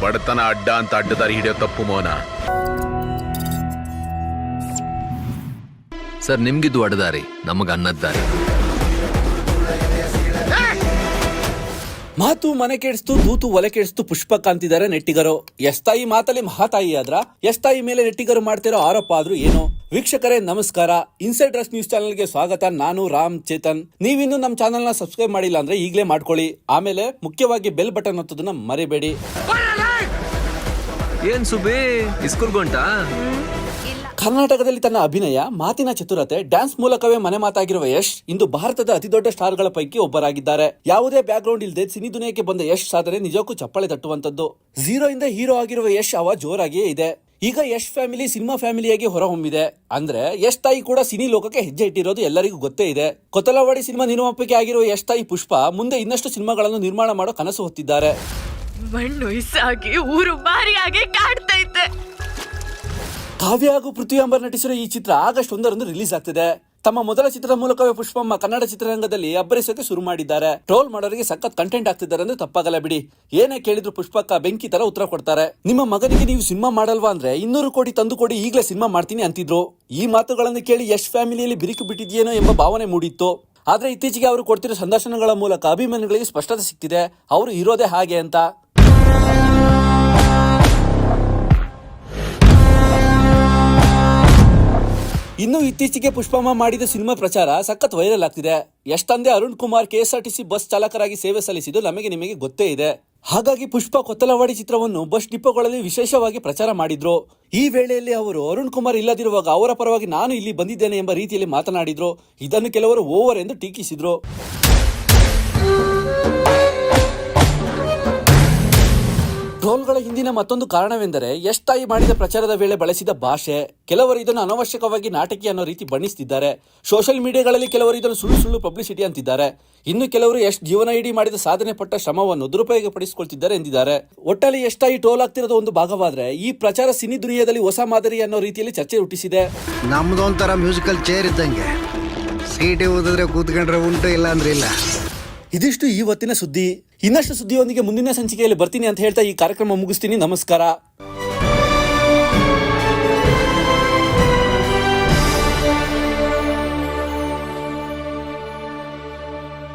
ಬಡತನ ಅಡ್ಡ ಅಂತ ಅಡ್ಡದಾರಿ ಹಿಡಿಯೋ ತಪ್ಪು ಮೋನ. ಸರ್ ನಿಮ್ಗಿದ್ದು ಅಡ್ಡದಾರಿ, ನಮಗ ಅನ್ನದ್ದಾರಿ. ಮಾತು ಮನೆ ಕೆಡಿಸ್ತು, ತೂತು ಒಲೆ ಕೆಡಿಸ್ತು ಪುಷ್ಪಕ್ ಅಂತಿದ್ದಾರೆ ನೆಟ್ಟಿಗರು. ಎಸ್ತಾಯಿ ಮಾತಲ್ಲಿ ಮಹಾತಾಯಿ ಆದ್ರ ಎಸ್ತಾಯಿ ಮೇಲೆ ನೆಟ್ಟಿಗರು ಮಾಡ್ತಿರೋ ಆರೋಪ ಆದ್ರೂ ಏನು? ವೀಕ್ಷಕರೇ ನಮಸ್ಕಾರ, ಇನ್ಸೈಡ್ ರಸ್ ನ್ಯೂಸ್ ಚಾನೆಲ್ಗೆ ಸ್ವಾಗತ. ನಾನು ರಾಮ್ ಚೇತನ್. ನೀವಿನ್ನು ನಮ್ಮ ಚಾನೆಲ್ ನ ಸಬ್ಸ್ಕ್ರೈಬ್ ಮಾಡಿಲ್ಲ ಅಂದ್ರೆ ಈಗಲೇ ಮಾಡ್ಕೊಳ್ಳಿ. ಆಮೇಲೆ ಮುಖ್ಯವಾಗಿ ಬೆಲ್ ಬಟನ್ ಒತ್ತೋದನ್ನ ಮರಿಬೇಡಿ. ಏನ್ ಸುಬೇ ಇಸ್ಕುರ್ಗೊಂಟಾ? ಕರ್ನಾಟಕದಲ್ಲಿ ತನ್ನ ಅಭಿನಯ, ಮಾತಿನ ಚತುರತೆ, ಡ್ಯಾನ್ಸ್ ಮೂಲಕವೇ ಮನೆ ಮಾತಾಗಿರುವ ಯಶ್ ಇಂದು ಭಾರತದ ಅತಿದೊಡ್ಡ ಸ್ಟಾರ್ಗಳ ಪೈಕಿ ಒಬ್ಬರಾಗಿದ್ದಾರೆ. ಯಾವುದೇ ಬ್ಯಾಕ್ ಗ್ರೌಂಡ್ ಇಲ್ಲದೆ ಸಿನಿ ದುನಿಯಾಕ್ಕೆ ಬಂದ ಯಶ್ ಸಾಧನೆ ನಿಜಕ್ಕೂ ಚಪ್ಪಾಳೆ ತಟ್ಟುವಂತದ್ದು. ಝೀರೋ ಇಂದ ಹೀರೋ ಆಗಿರುವ ಯಶ್ ಅವ ಜೋರಾಗಿಯೇ ಇದೆ. ಈಗ ಯಶ್ ಫ್ಯಾಮಿಲಿ ಸಿನಿಮಾ ಫ್ಯಾಮಿಲಿಯಾಗಿ ಹೊರಹೊಮ್ಮಿದೆ. ಅಂದ್ರೆ ಯಶ್ ತಾಯಿ ಕೂಡ ಸಿನಿ ಲೋಕಕ್ಕೆ ಹೆಜ್ಜೆ ಇಟ್ಟಿರೋದು ಎಲ್ಲರಿಗೂ ಗೊತ್ತೇ ಇದೆ. ಕೊತ್ತಲವಾಡಿ ಸಿನಿಮಾ ನಿರ್ಮಾಪಕಿ ಆಗಿರುವ ಯಶ್ ತಾಯಿ ಪುಷ್ಪ ಮುಂದೆ ಇನ್ನಷ್ಟು ಸಿನಿಮಾಗಳನ್ನು ನಿರ್ಮಾಣ ಮಾಡೋ ಕನಸು ಹೊತ್ತಿದ್ದಾರೆ. ಮಣ್ಣು ಇಸಾಗಿ ಊರು ಭಾರಿಯಾಗಿ ಕಾಡ್ತೈತೆ. ಕಾವ್ಯ ಹಾಗೂ ಪೃಥ್ವಿ ಅಂಬರ್ ನಟಿಸಿರೋ ಈ ಚಿತ್ರ ಆಗಸ್ಟ್ 1ರಂದು ರಿಲೀಸ್ ಆಗ್ತಿದೆ. ತಮ್ಮ ಮೊದಲ ಚಿತ್ರದ ಮೂಲಕವೇ ಪುಷ್ಪಮ್ಮ ಕನ್ನಡ ಚಿತ್ರರಂಗದಲ್ಲಿ ಅಬ್ಬರಿಸೋಕೆ ಶುರು ಮಾಡಿದ್ದಾರೆ. ಟ್ರೋಲ್ ಮಾಡೋರಿಗೆ ಸಖತ್ ಕಂಟೆಂಟ್ ಆಗ್ತಿದ್ದಾರೆ ಅಂದ್ರೆ ತಪ್ಪಾಗಲ್ಲ ಬಿಡಿ. ಏನೇ ಕೇಳಿದ್ರು ಪುಷ್ಪಕ್ಕ ಬೆಂಕಿ ತರ ಉತ್ತರ ಕೊಡ್ತಾರೆ. ನಿಮ್ಮ ಮಗನಿಗೆ ನೀವು ಸಿನಿಮಾ ಮಾಡಲ್ವಾ ಅಂದ್ರೆ 200 ಕೋಟಿ ತಂದು ಕೊಡಿ, ಈಗಲೇ ಸಿನಿಮಾ ಮಾಡ್ತೀನಿ ಅಂತಿದ್ರು. ಈ ಮಾತುಗಳನ್ನು ಕೇಳಿ ಯಶ್ ಫ್ಯಾಮಿಲಿಯಲ್ಲಿ ಬಿರುಕು ಬಿಟ್ಟಿದೆಯೇನೋ ಎಂಬ ಭಾವನೆ ಮೂಡಿತ್ತು. ಆದ್ರೆ ಇತ್ತೀಚೆಗೆ ಅವರು ಕೊಡ್ತಿರೋ ಸಂದರ್ಶನಗಳ ಮೂಲಕ ಅಭಿಮಾನಿಗಳಿಗೆ ಸ್ಪಷ್ಟತೆ ಸಿಕ್ತಿದೆ, ಅವರು ಇರೋದೇ ಹಾಗೆ ಅಂತ. ಇನ್ನು ಇತ್ತೀಚೆಗೆ ಪುಷ್ಪಮ್ಮ ಮಾಡಿದ ಸಿನಿಮಾ ಪ್ರಚಾರ ಸಖತ್ ವೈರಲ್ ಆಗ್ತಿದೆ. ಯಶ್ ತಂದೆ ಅರುಣ್ ಕುಮಾರ್ ಕೆಎಸ್ಆರ್ಟಿಸಿ ಬಸ್ ಚಾಲಕರಾಗಿ ಸೇವೆ ಸಲ್ಲಿಸಿದ್ದು ನಿಮಗೆ ಗೊತ್ತೇ ಇದೆ. ಹಾಗಾಗಿ ಪುಷ್ಪ ಕೊತ್ತಲವಾಡಿ ಚಿತ್ರವನ್ನು ಬಸ್ ಡಿಪೋಗಳಲ್ಲಿ ವಿಶೇಷವಾಗಿ ಪ್ರಚಾರ ಮಾಡಿದ್ರು. ಈ ವೇಳೆಯಲ್ಲಿ ಅವರು ಅರುಣ್ ಕುಮಾರ್ ಇಲ್ಲದಿರುವಾಗ ಅವರ ಪರವಾಗಿ ನಾನು ಇಲ್ಲಿ ಬಂದಿದ್ದೇನೆ ಎಂಬ ರೀತಿಯಲ್ಲಿ ಮಾತನಾಡಿದ್ರು. ಇದನ್ನು ಕೆಲವರು ಓವರ್ ಎಂದು ಟೀಕಿಸಿದ್ರು. ಟ್ರೋಲ್ಗಳ ಹಿಂದಿನ ಮತ್ತೊಂದು ಕಾರಣವೆಂದರೆ ಯಶ್ ತಾಯಿ ಮಾಡಿದ ಪ್ರಚಾರದ ವೇಳೆ ಬಳಸಿದ ಭಾಷೆ. ಕೆಲವರು ಇದನ್ನು ಅನವಶ್ಯಕವಾಗಿ ನಾಟಕಿ ಅನ್ನೋ ರೀತಿ ಬಣ್ಣಿಸುತ್ತಿದ್ದಾರೆ. ಸೋಷಿಯಲ್ ಮೀಡಿಯಾಗಳಲ್ಲಿ ಕೆಲವರು ಇದನ್ನು ಸುಳ್ಳು ಪಬ್ಲಿಸಿಟಿ ಅಂತಿದ್ದಾರೆ. ಇನ್ನು ಕೆಲವರು ಯಶ್ ಜೀವನ ಇಡೀ ಮಾಡಿದ ಸಾಧನೆ ಪಟ್ಟ ಶ್ರಮವನ್ನು ದುರುಪಯೋಗ ಪಡಿಸಿಕೊಳ್ತಿದ್ದಾರೆ ಎಂದಿದ್ದಾರೆ. ಒಟ್ಟಲ್ಲಿ ಯಶ್ ತಾಯಿ ಟ್ರೋಲ್ ಆಗ್ತಿರೋದು ಒಂದು ಭಾಗವಾದ್ರೆ ಈ ಪ್ರಚಾರ ಸಿನಿ ದುನಿಯಾದಲ್ಲಿ ಹೊಸ ಮಾದರಿ ಅನ್ನೋ ರೀತಿಯಲ್ಲಿ ಚರ್ಚೆ ಹುಟ್ಟಿಸಿದೆ. ನಮ್ದೊಂಥರ ಮ್ಯೂಸಿಕಲ್ ಚೇರ್ ಇದ್ದಂಗೆ, ಸೀಟಿ ಓದಿದ್ರೆ ಕೂತ್ಕೊಂಡ್ರೆ ಉಂಟು, ಇಲ್ಲ ಅಂದ್ರೆ ಇಲ್ಲ. ಇದಿಷ್ಟು ಇವತ್ತಿನ ಸುದ್ದಿ. ಇನ್ನಷ್ಟು ಸುದ್ದಿಯೊಂದಿಗೆ ಮುಂದಿನ ಸಂಚಿಕೆಯಲ್ಲಿ ಬರ್ತೀನಿ ಅಂತ ಹೇಳ್ತಾ ಈ ಕಾರ್ಯಕ್ರಮ ಮುಗಿಸ್ತೀನಿ. ನಮಸ್ಕಾರ.